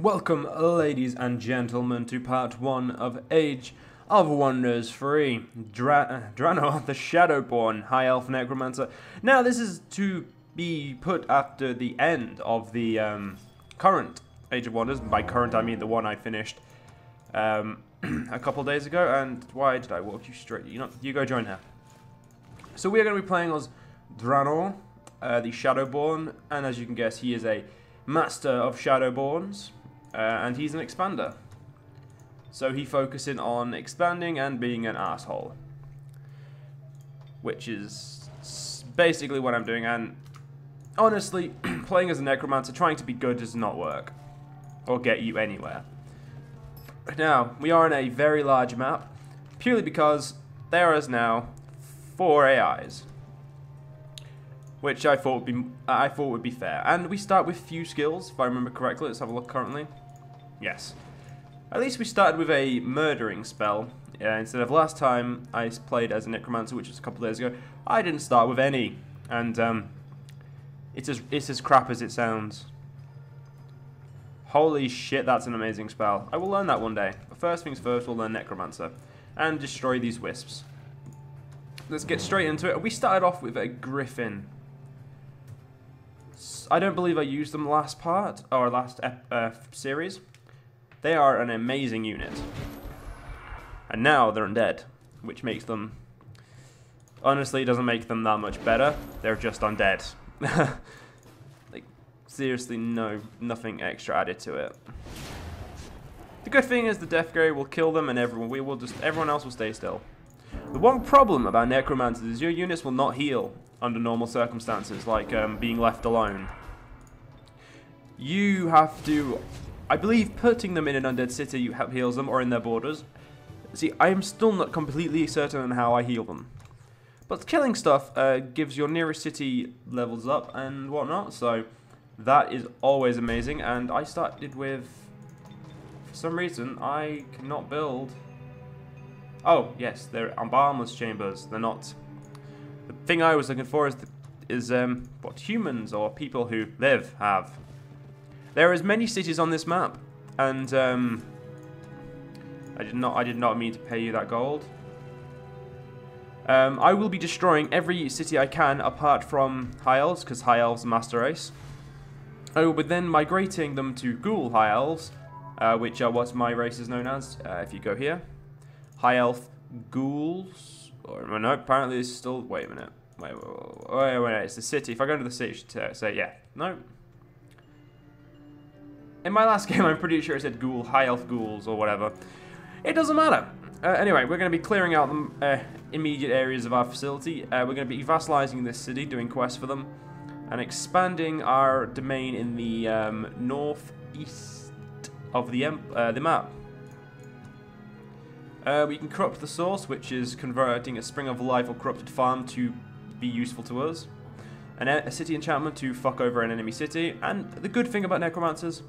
Welcome, ladies and gentlemen, to part 1 of Age of Wonders 3, Drannor, the Shadowborn, High Elf Necromancer. Now, this is to be put after the end of the current Age of Wonders. By current, I mean the one I finished a couple days ago. And why did I walk you straight? You go join her. So we are going to be playing as Drannor, the Shadowborn, and as you can guess, he is a master of Shadowborns. And he's an expander. So he focuses on expanding and being an asshole. Which is basically what I'm doing. And honestly, playing as a necromancer, trying to be good does not work. Or get you anywhere. Now, we are on a very large map. Purely because there is now 4 AIs. Which I thought would be fair. And we start with few skills, if I remember correctly. Let's have a look currently. Yes. At least we started with a murdering spell. Instead of last time I played as a necromancer, which was a couple of days ago, I didn't start with any. And it's as crap as it sounds. Holy shit, that's an amazing spell. I will learn that one day. But first things first, we'll learn necromancer. And destroy these wisps. Let's get straight into it. We started off with a griffin. I don't believe I used them last part, or last series. They are an amazing unit. And now they're undead, which makes them... Honestly, it doesn't make them that much better. They're just undead. Like, seriously, nothing extra added to it. The good thing is the Death Gray will kill them and everyone else will stay still. The one problem about necromancers is your units will not heal under normal circumstances, like being left alone. You have to, I believe, putting them in an undead city heals them, or in their borders. See, I am still not completely certain on how I heal them. But killing stuff gives your nearest city levels up and whatnot, so that is always amazing. And I started with, for some reason, I cannot build... Oh, yes, they're embalmer's chambers. They're not. The thing I was looking for is what humans or people who live have. There is many cities on this map, and I did not mean to pay you that gold. I will be destroying every city I can apart from High Elves, because High Elves are master race. I will be then migrating them to Ghoul High Elves, which are what my race is known as. If you go here. High Elf Ghouls, or no, apparently it's still, wait a minute, wait, it's the city. If I go to the city, it should say, yeah, no. In my last game, I'm pretty sure it said Ghoul, High Elf Ghouls, or whatever. It doesn't matter. Anyway, we're going to be clearing out the immediate areas of our facility. We're going to be vassalizing this city, doing quests for them, and expanding our domain in the northeast of the map. We can corrupt the source, which is converting a spring of life or corrupted farm to be useful to us. A city enchantment to fuck over an enemy city. And the good thing about necromancers,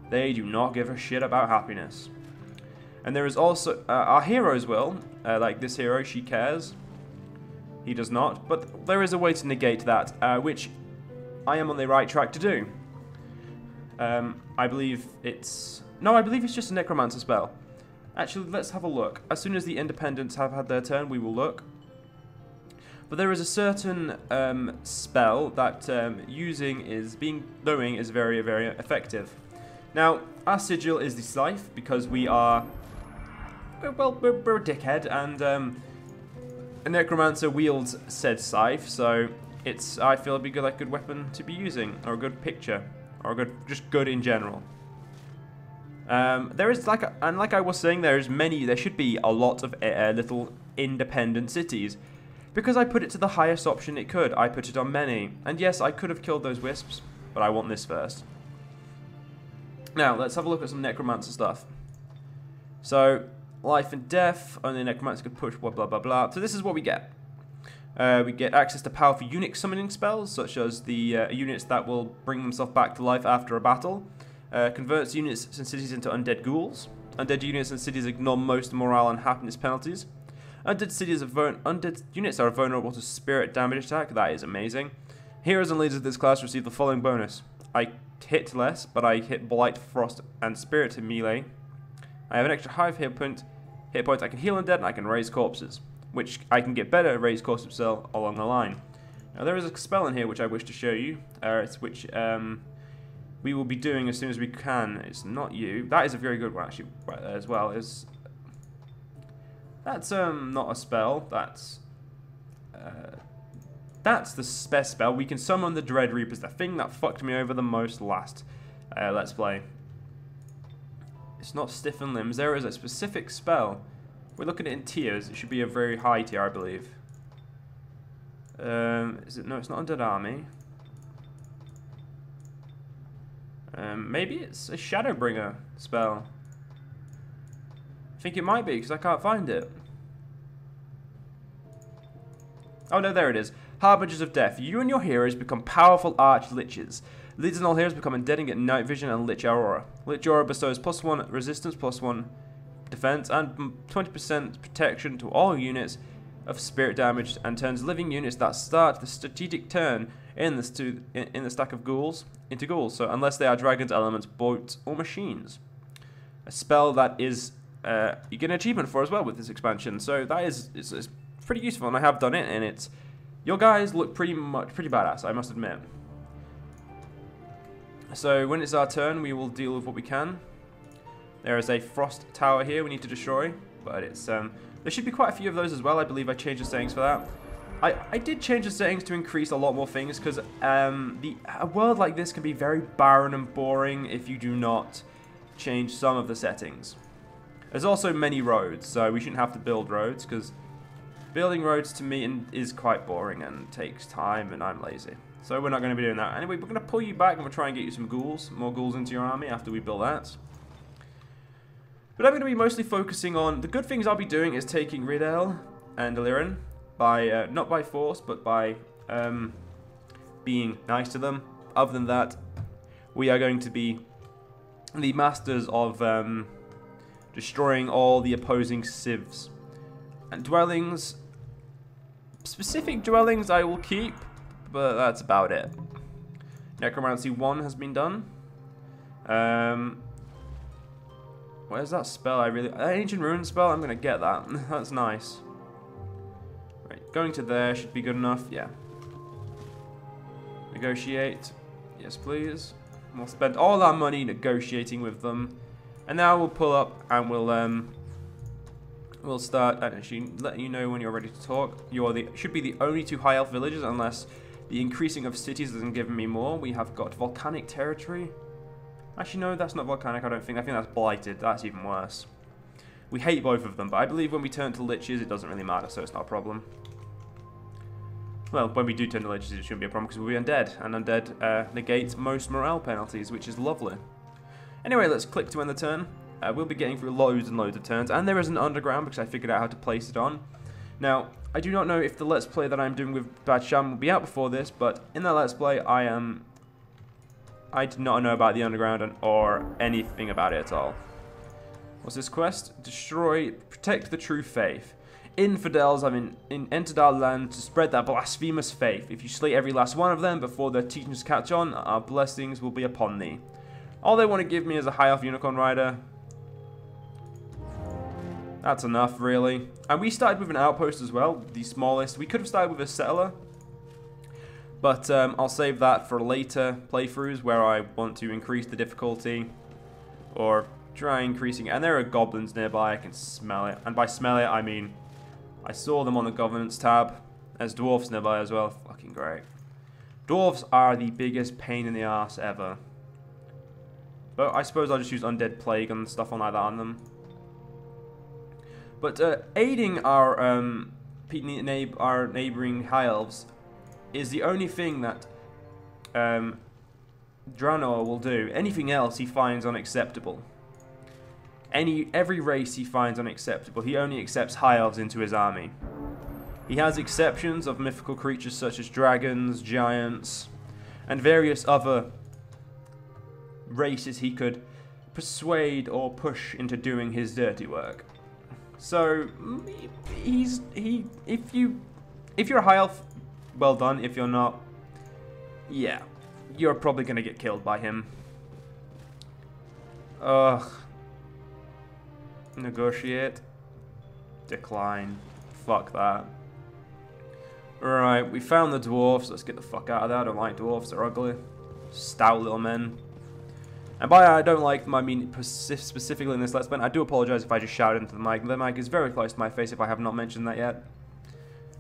they do not give a shit about happiness. And there is also, our heroes will, like this hero, she cares. He does not, but there is a way to negate that, which I am on the right track to do. I believe it's just a necromancer spell. Actually, let's have a look. As soon as the independents have had their turn, we will look. But there is a certain spell that doing is very, very effective. Now, our sigil is the scythe because we're a dickhead, and a necromancer wields said scythe, so I feel it'd be a good weapon to be using, or a good picture, or just good in general. There is like I was saying, there should be a lot of little independent cities, because I put it to the highest option it could. I put it on many, and yes, I could have killed those wisps, but I want this first. Now let's have a look at some necromancer stuff. So life and death, only necromancer could push blah blah blah blah. So this is what we get. We get access to powerful unique summoning spells, such as the units that will bring themselves back to life after a battle. Converts units and cities into undead ghouls. Undead units and cities ignore most morale and happiness penalties. Undead units are vulnerable to spirit damage attack. That is amazing. Heroes and leaders of this class receive the following bonus. I hit less, but I hit Blight, Frost, and Spirit to melee. I have an extra 5 hit points. I can heal undead, and I can raise corpses, which I can get better at raise corpse spell along the line. Now there is a spell in here which I wish to show you, which we will be doing as soon as we can. It's not you. That is a very good one actually, right there as well. That's not a spell. That's the best spell. We can summon the Dread Reapers, the thing that fucked me over the most last Let's Play. It's not Stiffen Limbs. There is a specific spell. We're looking at it in tiers. It should be a very high tier, I believe. Is it? No, it's not Undead Army. Maybe it's a Shadowbringer spell. I think it might be, because I can't find it. Oh no, there it is. Harbingers of Death. You and your heroes become powerful arch-liches. Leaders and all heroes become undead and get night vision and Lich Aurora. Lich Aurora bestows +1 resistance, +1 defense, and 20% protection to all units of spirit damage, and turns living units that start the strategic turn in the stack of ghouls into ghouls. So unless they are dragons, elements, boats, or machines. A spell that is you get an achievement for as well with this expansion. So that is pretty useful, and I have done it, and it's your guys look pretty badass, I must admit. So when it's our turn, we will deal with what we can. There is a frost tower here we need to destroy, but it's there should be quite a few of those as well. I believe I changed the settings for that. I did change the settings to increase a lot more things, because a world like this can be very barren and boring if you do not change some of the settings. There's also many roads, so we shouldn't have to build roads, because building roads to me is quite boring and takes time, and I'm lazy. So we're not going to be doing that. Anyway, we're going to pull you back and we'll try and get you some ghouls, more ghouls into your army after we build that. But I'm going to be mostly focusing on, the good things I'll be doing is taking Riddell and Illyrin by, not by force, but by being nice to them. Other than that, we are going to be the masters of destroying all the opposing civs. And dwellings, specific dwellings I will keep, but that's about it. Necromancy 1 has been done. Where's that spell? Ancient Ruin spell? I'm gonna get that. That's nice. Right, going to there should be good enough. Yeah. Negotiate. Yes, please. We'll spend all our money negotiating with them, and now we'll pull up and we'll start. Actually, let you know when you're ready to talk. Should be the only 2 high elf villages, unless the increasing of cities hasn't given me more. We have got volcanic territory. Actually, no, that's not volcanic, I don't think. I think that's blighted. That's even worse. We hate both of them, but I believe when we turn to liches, it doesn't really matter, so it's not a problem. Well, when we do turn to liches, it shouldn't be a problem, because we'll be undead, and undead negates most morale penalties, which is lovely. Anyway, let's click to end the turn. We'll be getting through loads and loads of turns, and there is an underground, because I figured out how to place it on. Now, I do not know if the Let's Play that I'm doing with Bad Sham will be out before this, but in that Let's Play, I did not know about the underground or anything about it at all. What's this quest? Destroy, protect the true faith. Infidels have entered our land to spread their blasphemous faith. If you slay every last one of them before their teachings catch on, our blessings will be upon thee. All they want to give me is a high elf unicorn rider. That's enough, really. And we started with an outpost as well, the smallest. We could have started with a settler, but I'll save that for later playthroughs where I want to increase the difficulty or try increasing it. And there are goblins nearby, I can smell it. And by smell it, I mean I saw them on the governance tab. There's dwarfs nearby as well, fucking great. Dwarfs are the biggest pain in the ass ever. But I suppose I'll just use Undead Plague and stuff like that on them. But aiding our neighbouring high elves is the only thing that Drannor will do. Anything else he finds unacceptable. Every race he finds unacceptable. He only accepts high elves into his army. He has exceptions of mythical creatures such as dragons, giants, and various other races he could persuade or push into doing his dirty work. So if you're a high elf, well done. If you're not, yeah, you're probably going to get killed by him. Ugh. Negotiate. Decline. Fuck that. Right, we found the dwarves. Let's get the fuck out of there. I don't like dwarves. They're ugly. Stout little men. And by I don't like them, I mean specifically in this Let's Play. I do apologize if I just shouted into the mic. The mic is very close to my face if I have not mentioned that yet.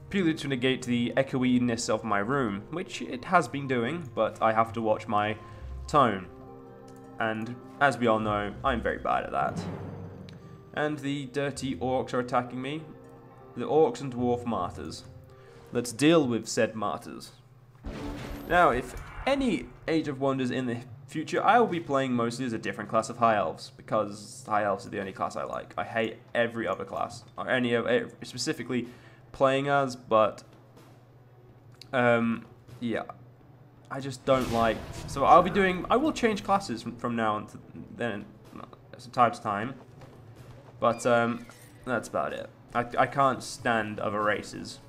Purely to negate the echoiness of my room, which it has been doing, but I have to watch my tone. And as we all know, I'm very bad at that. And the dirty orcs are attacking me. The orcs and dwarf martyrs. Let's deal with said martyrs. Now, if any Age of Wonders in the future, I will be playing mostly as a different class of High Elves, because High Elves are the only class I like. I hate every other class, or any of specifically playing as, but yeah, I just don't like. So I will change classes from now on to then, from time to time, but that's about it. I can't stand other races.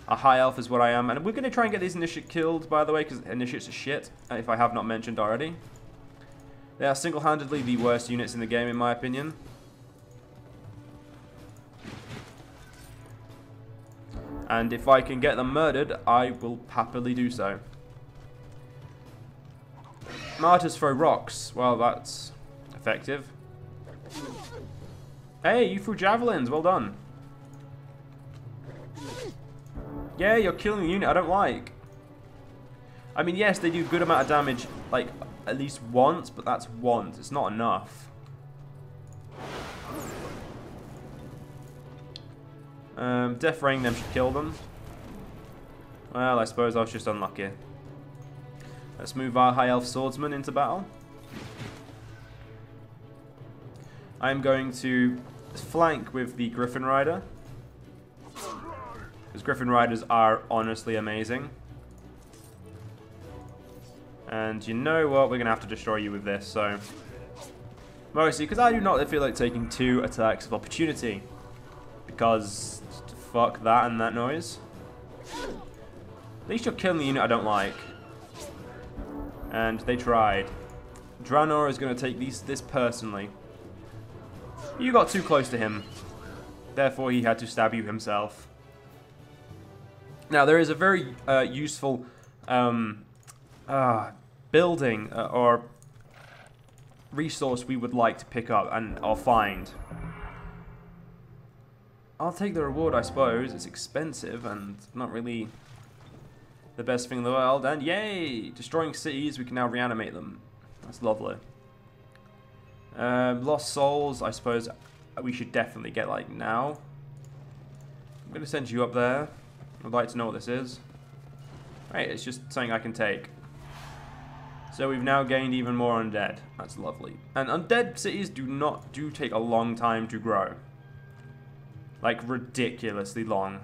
A high elf is what I am, and we're going to try and get these initiates killed, by the way, because initiates are shit, if I have not mentioned already. They are single-handedly the worst units in the game, in my opinion. And if I can get them murdered, I will happily do so. Martyrs throw rocks. Well, that's effective. Hey, you threw javelins. Well done. Yeah, you're killing the unit I don't like. I mean, yes, they do a good amount of damage, like, at least once, but that's once. It's not enough. Death Ring them should kill them. Well, I suppose I was just unlucky. Let's move our High Elf Swordsman into battle. I'm going to flank with the Griffin Rider. Because Griffin Riders are honestly amazing. And you know what? We're going to have to destroy you with this, so... Mostly because I do not feel like taking 2 attacks of opportunity. Because... fuck that and that noise. At least you're killing the unit I don't like. And they tried. Drannor is going to take this personally. You got too close to him. Therefore, he had to stab you himself. Now, there is a very useful building or resource we would like to pick up or find. I'll take the reward, I suppose. It's expensive and not really the best thing in the world. And yay! Destroying cities, we can now reanimate them. That's lovely. Lost souls, I suppose we should definitely get like now. I'm going to send you up there. I'd like to know what this is. Right, it's just something I can take. So we've now gained even more undead. That's lovely. And undead cities do take a long time to grow. Like, ridiculously long.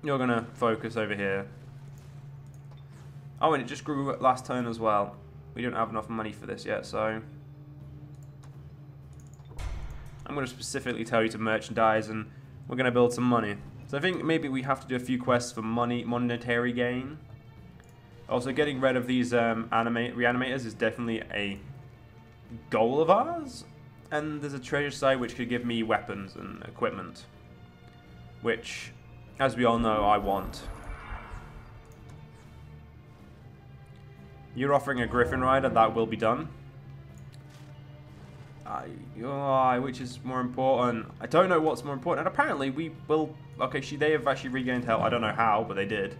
You're going to focus over here. Oh, and it just grew last turn as well. We don't have enough money for this yet, so... I'm going to specifically tell you to merchandise, and we're going to build some money. So I think maybe we have to do a few quests for monetary gain. Also, getting rid of these reanimators is definitely a goal of ours. And there's a treasure site which could give me weapons and equipment. Which, as we all know, I want. You're offering a Griffin Rider, that will be done. Which is more important? I don't know what's more important. And apparently we will... Okay, they have actually regained health. I don't know how, but they did.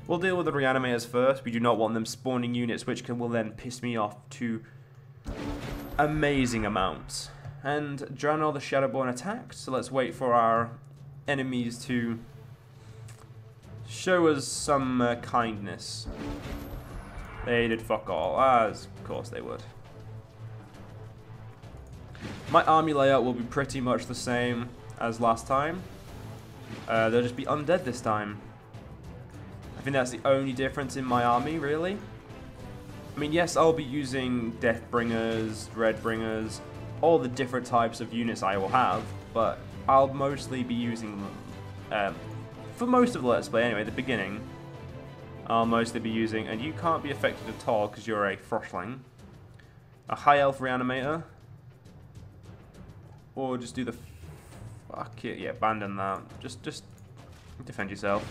We'll deal with the reanimators first. We do not want them spawning units, which will then piss me off to amazing amounts. And Drannor the Shadowborn attacked, so let's wait for our enemies to show us some kindness. They did fuck all, as of course they would. My army layout will be pretty much the same as last time. They'll just be undead this time. I think that's the only difference in my army, really. I mean, yes, I'll be using Deathbringers, Dreadbringers, all the different types of units I will have, but I'll mostly be using them, for most of the Let's Play anyway, the beginning. I'll mostly be using, and you can't be affected at all because you're a Frostling. A High Elf Reanimator. Or just do the... Fuck it, yeah, abandon that. Just defend yourself.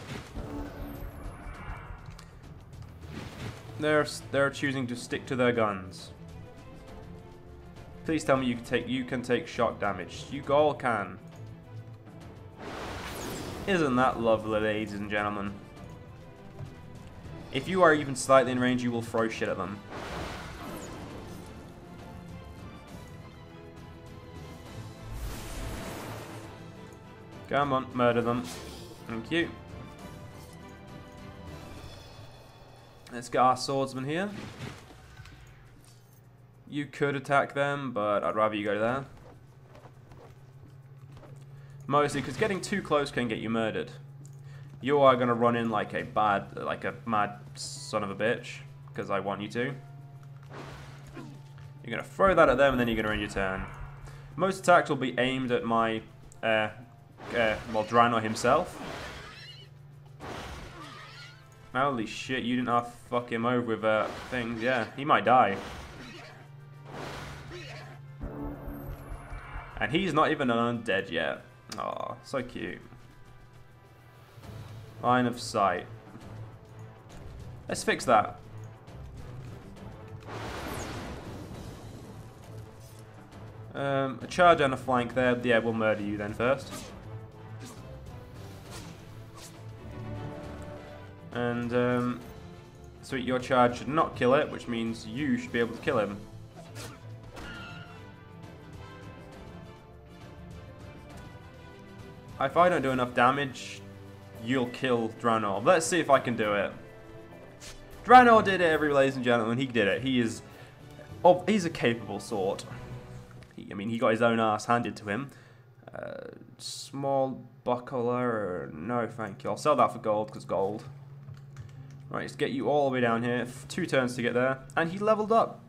They're choosing to stick to their guns. Please tell me you can take shock damage. You all can. Isn't that lovely, ladies and gentlemen? If you are even slightly in range, you will throw shit at them. Come on, murder them. Thank you. Let's get our swordsman here. You could attack them, but I'd rather you go there. Mostly because getting too close can get you murdered. You are going to run in like a mad son of a bitch, because I want you to. You're going to throw that at them, and then you're going to end your turn. Most attacks will be aimed at my, Drannor himself. Holy shit, you didn't have to fuck him over with things. Yeah, he might die. And he's not even an undead yet. Aw, so cute. Line of sight. Let's fix that. A charge and a flank there. Yeah, we'll murder you then first. And, so your charge should not kill it, which means you should be able to kill him. If I don't do enough damage, you'll kill Drannor. Let's see if I can do it. Drannor did it, ladies and gentlemen. He did it. He's a capable sort. I mean, he got his own ass handed to him. Small buckler. No, thank you. I'll sell that for gold, because gold. Right, let's get you all the way down here. 2 turns to get there. And he leveled up.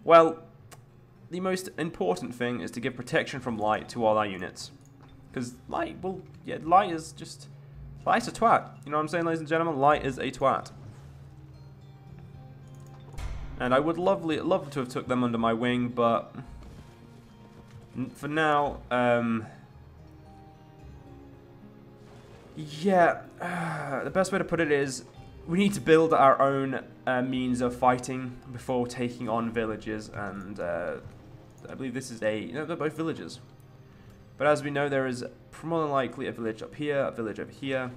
Well, the most important thing is to give protection from light to all our units. Because light, well, yeah, light is just... Light's a twat. You know what I'm saying, ladies and gentlemen? Light is a twat. And I would love to have took them under my wing, but... For now, yeah, the best way to put it is we need to build our own means of fighting before taking on villages, and I believe this is they're both villages. But as we know, there is more than likely a village up here, a village over here,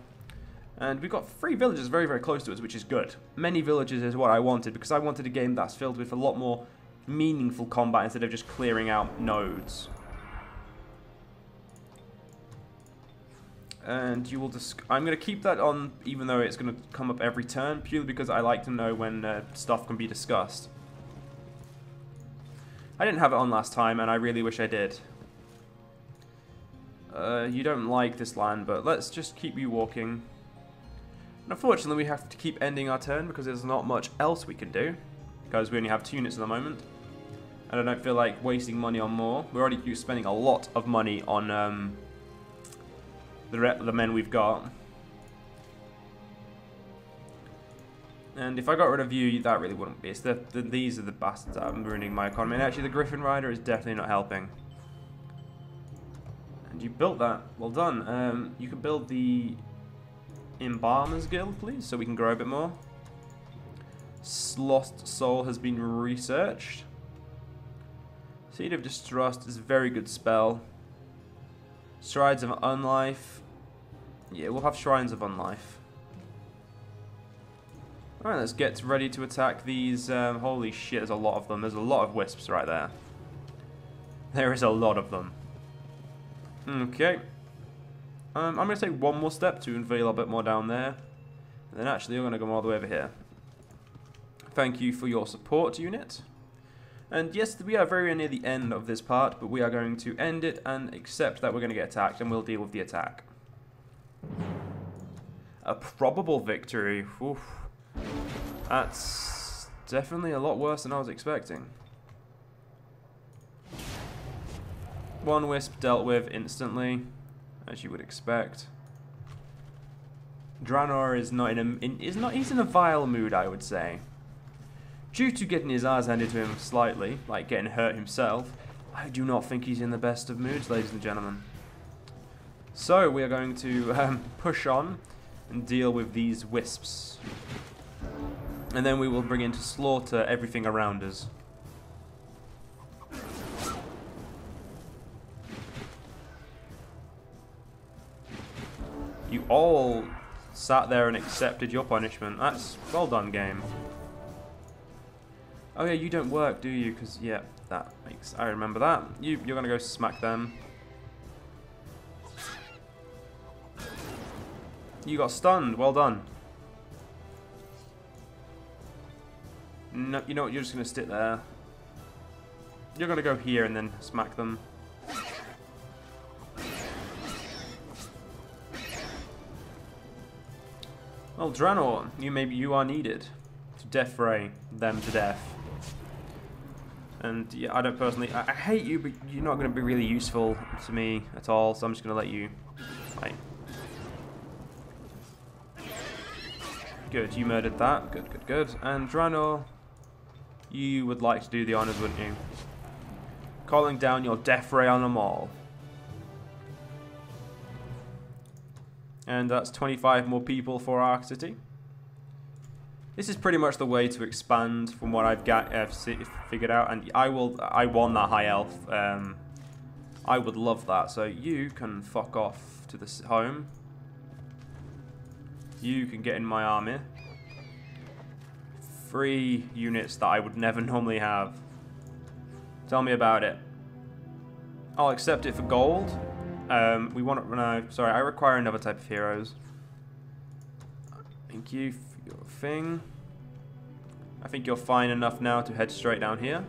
and we've got 3 villages very, very close to us, which is good. Many villages is what I wanted, because I wanted a game that's filled with a lot more meaningful combat instead of just clearing out nodes. And you will just... I'm going to keep that on, even though it's going to come up every turn, purely because I like to know when stuff can be discussed. I didn't have it on last time, and I really wish I did. You don't like this land, but let's just keep you walking. And unfortunately, we have to keep ending our turn because there's not much else we can do. Because we only have 2 units at the moment. And I don't feel like wasting money on more. We're already spending a lot of money on the men we've got. And if I got rid of you, that really wouldn't be. It's these are the bastards that are ruining my economy. And actually, the Griffin Rider is definitely not helping. And you built that. Well done. You can build the Embalmer's Guild, please, so we can grow a bit more. Lost Soul has been researched. Seed of Distrust is a very good spell. Strides of Unlife. Yeah, we'll have Shrines of Unlife. Alright, let's get ready to attack these. Holy shit, there's a lot of them. There's a lot of wisps right there. There is a lot of them. Okay. I'm going to take one more step to unveil a bit more down there. And then actually, I'm going to go all the way over here. Thank you for your support, unit. And yes, we are very near the end of this part, but we are going to end it and accept that we're going to get attacked, and we'll deal with the attack. A probable victory. Oof. That's definitely a lot worse than I was expecting. 1 wisp dealt with instantly, as you would expect. Drannor is not he's in a vile mood, I would say. Due to getting his ass handed to him slightly, like getting hurt himself, I do not think he's in the best of moods, ladies and gentlemen. So we are going to push on and deal with these wisps. And then we will bring in to slaughter everything around us. You all sat there and accepted your punishment. That's well done, game. Oh yeah, you don't work, do you? Because, yeah, that makes... I remember that. You're going to go smack them. You got stunned. Well done. No, you know what? You're just going to sit there. You're going to go here and then smack them. Well, Drannor, you are needed to death ray them to death. And yeah, I don't personally... I hate you, but you're not going to be really useful to me at all, so I'm just going to let you fight. Good, you murdered that. Good, good, good. And Drannor, you would like to do the honors, wouldn't you? Calling down your death ray on them all. And that's 25 more people for Ark City. This is pretty much the way to expand from what I've got figured out, and I want that high elf. I would love that. So you can fuck off to this home. You can get in my army. 3 units that I would never normally have. Tell me about it. I'll accept it for gold. We want to... No, sorry, I require another type of heroes. Thank you for your thing. I think you're fine enough now to head straight down here.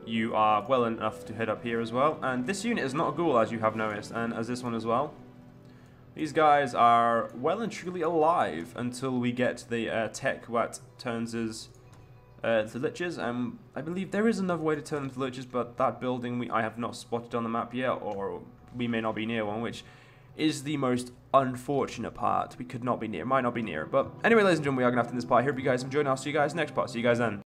You are well enough to head up here as well. And this unit is not a ghoul, as you have noticed, and as this one as well. These guys are well and truly alive until we get the tech what turns us to liches. I believe there is another way to turn them to liches, but that building I have not spotted on the map yet, or we may not be near one, which is the most unfortunate part. We could not be near, might not be near. But anyway, ladies and gentlemen, we are going to have to end this part here. Hope you guys enjoyed, and I'll see you guys next part. See you guys then.